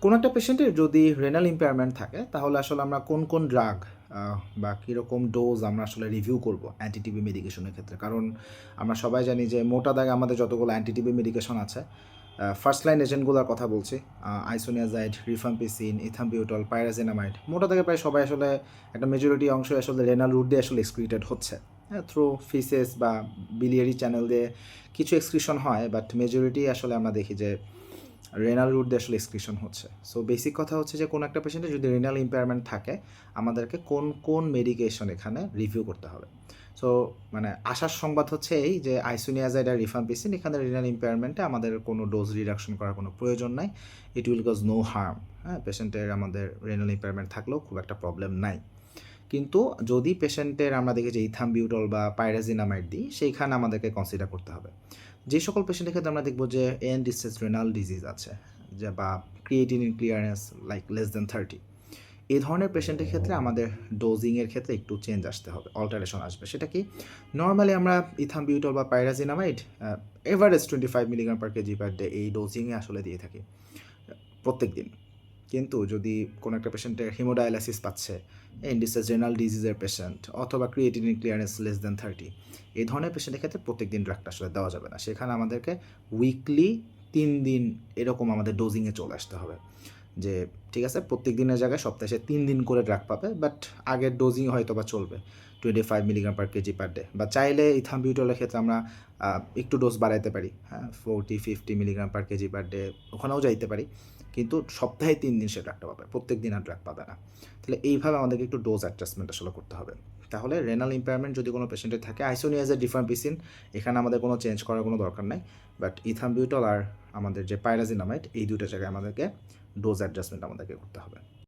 কোনো একটা পেশেন্টের যদি রেনাল ইম্পেয়ারমেন্ট থাকে তাহলে আসলে আমরা কোন কোন ড্রাগ বা কীরকম ডোজ আমরা আসলে রিভিউ করব অ্যান্টিটিবি মেডিকেশনের ক্ষেত্রে। কারণ আমরা সবাই জানি যে মোটা দাগে আমাদের যতগুলো অ্যান্টিটিবি মেডিকেশন আছে, ফার্স্ট লাইন এজেন্টগুলোর কথা বলছি, আইসোনিয়াজাইড, রিফাম্পিসিন, ইথাম্বিউটল, পাইরাজিনামাইড, মোটা দাগে প্রায় সবাই আসলে একটা মেজরিটি অংশ আসলে রেনাল রুট দিয়ে আসলে এক্সক্রিটেড হচ্ছে। হ্যাঁ, থ্রু ফিসেস বা বিলিয়ারি চ্যানেল দিয়ে কিছু এক্সক্রিশন হয়, বাট মেজরিটি আসলে আমরা দেখি যে রেনাল রুট দিয়ে আসলে এক্সক্রিশন হচ্ছে। সো বেসিক কথা হচ্ছে যে কোনো একটা পেশেন্টের যদি রেনাল ইম্পেয়ারমেন্ট থাকে, আমাদেরকে কোন কোন মেডিকেশন এখানে রিভিউ করতে হবে। সো মানে আশার সংবাদ হচ্ছে এই যে আইসোনিয়াজাইড আর রিফাম্পিসিন এখানে রেনাল ইম্পেয়ারমেন্টে আমাদের কোনো ডোজ রিডাকশন করার কোনো প্রয়োজন নাই। It will cause no harm. হ্যাঁ, পেশেন্টের আমাদের রেনাল ইম্পেয়ারমেন্ট থাকলেও খুব একটা প্রবলেম নাই। কিন্তু যদি পেশেন্টের আমরা দেখি যে ইথাম্বিউটল বা পাইরাজিনামাইড দিই, সেইখানে আমাদেরকে কনসিডার করতে হবে। যে সকল পেশেন্টের ক্ষেত্রে আমরা দেখব যে এন্ড স্টেজ রেনাল ডিজিজ আছে, যে বা creatinine clearance like less than 30, এই ধরনের পেশেন্টের ক্ষেত্রে আমাদের ডোজিংয়ের ক্ষেত্রে একটু চেঞ্জ আসতে হবে, অল্টারেশন আসবে। সেটা কি, নর্মালি আমরা ইথাম্বিউটল বা পাইরাজিনামাইড এভারেজ 25 mg/kg/day এই ডোজিংয়ে আসলে দিয়ে থাকি প্রত্যেক দিন। কিন্তু যদি কোনো একটা পেশেন্টের হিমোডায়ালাইসিস পাচ্ছে, এন্ডিসেস রেনাল ডিজিজের পেশেন্ট, অথবা ক্রিয়েটিনিন ক্লিয়ারেন্স লেস দেন 30, এই ধরনের পেশেন্টের ক্ষেত্রে প্রত্যেক দিন ড্রাগটা আসলে দেওয়া যাবে না। সেখানে আমাদেরকে উইকলি 3 দিন এরকম আমাদের ডোজিংয়ে চলে আসতে হবে। যে ঠিক আছে, প্রত্যেক দিনের জায়গায় সপ্তাহে 3 দিন করে ড্রাগ পাবে, বাট আগের ডোজিং হয়তো বা চলবে 25 mg/kg/day। বা চাইলে ইথাম্বিউটলের ক্ষেত্রে আমরা একটু ডোজ বাড়াইতে পারি, হ্যাঁ, 40-50 mg/kg/day ওখানেও যাইতে পারি, কিন্তু সপ্তাহে 3 দিন সে ড্রাগটা পাবে, প্রত্যেক দিন আর ড্রাগ পাবে না। তাহলে এইভাবে আমাদেরকে একটু ডোজ অ্যাডজাস্টমেন্ট আসলে করতে হবে। তাহলে রেনাল ইম্পেয়ারমেন্ট যদি কোনো পেশেন্টের থাকে, আইসোনিয়াজাইড, রিফাম্পিসিন এখানে আমাদের কোনো চেঞ্জ করার কোনো দরকার নাই, বাট ইথাম্বিউটল আর আমাদের যে পাইরাজিনামাইড, এই দুটো জায়গায় আমাদেরকে ডোজ অ্যাডজাস্টমেন্ট আমাদেরকে করতে হবে।